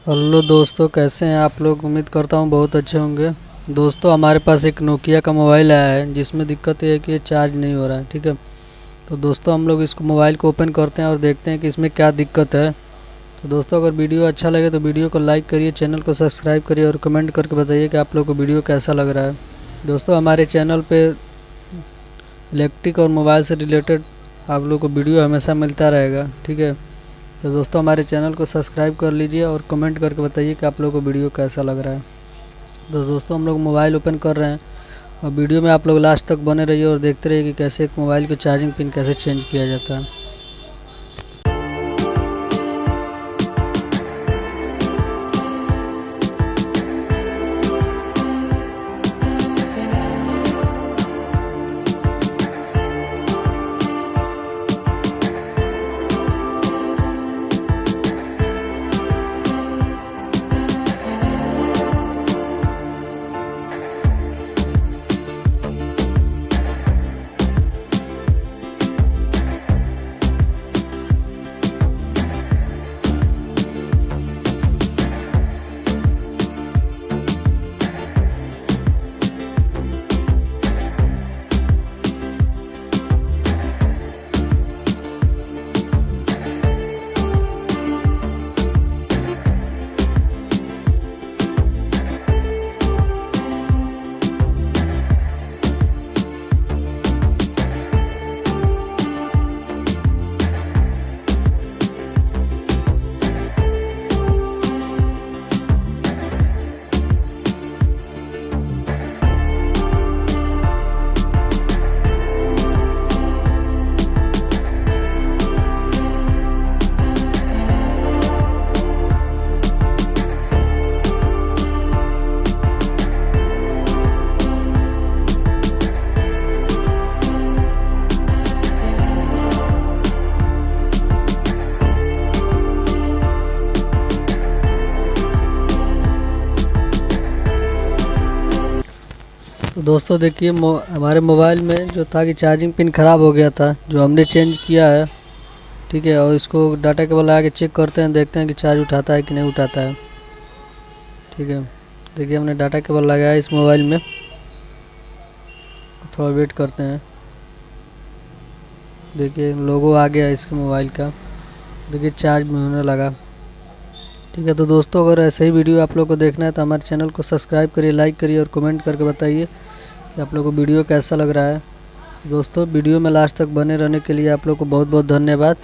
Hello दोस्तों, कैसे हैं आप लोग। उम्मीद करता हूँ बहुत अच्छे होंगे। दोस्तों, हमारे पास एक नोकिया का मोबाइल आया है जिसमें दिक्कत ये है कि ये चार्ज नहीं हो रहा है। ठीक है, तो दोस्तों हम लोग इसको मोबाइल को ओपन करते हैं और देखते हैं कि इसमें क्या दिक्कत है। तो दोस्तों, अगर वीडियो अच्छा लगे तो वीडियो को लाइक करिए, चैनल को सब्सक्राइब करिए और कमेंट करके बताइए कि आप लोग को वीडियो कैसा लग रहा है। दोस्तों, हमारे चैनल पे इलेक्ट्रिक और मोबाइल से रिलेटेड आप लोग को वीडियो हमेशा मिलता रहेगा। ठीक है, तो दोस्तों हमारे चैनल को सब्सक्राइब कर लीजिए और कमेंट करके बताइए कि आप लोगों को वीडियो कैसा लग रहा है। तो दोस्तों, हम लोग मोबाइल ओपन कर रहे हैं और वीडियो में आप लोग लास्ट तक बने रहिए और देखते रहिए कि कैसे एक मोबाइल की चार्जिंग पिन कैसे चेंज किया जाता है। तो दोस्तों देखिए, हमारे मोबाइल में जो था कि चार्जिंग पिन ख़राब हो गया था, जो हमने चेंज किया है। ठीक है, और इसको डाटा केबल लगा के चेक करते हैं, देखते हैं कि चार्ज उठाता है कि नहीं उठाता है। ठीक है, देखिए हमने डाटा केबल लगाया इस मोबाइल में। थोड़ा वेट करते हैं। देखिए लोगो आ गया इसके मोबाइल का। देखिए चार्ज में होने लगा। ठीक है, तो दोस्तों अगर ऐसे ही वीडियो आप लोग को देखना है तो हमारे चैनल को सब्सक्राइब करिए, लाइक करिए और कमेंट करके बताइए कि आप लोग को वीडियो कैसा लग रहा है। दोस्तों, वीडियो में लास्ट तक बने रहने के लिए आप लोग को बहुत बहुत धन्यवाद।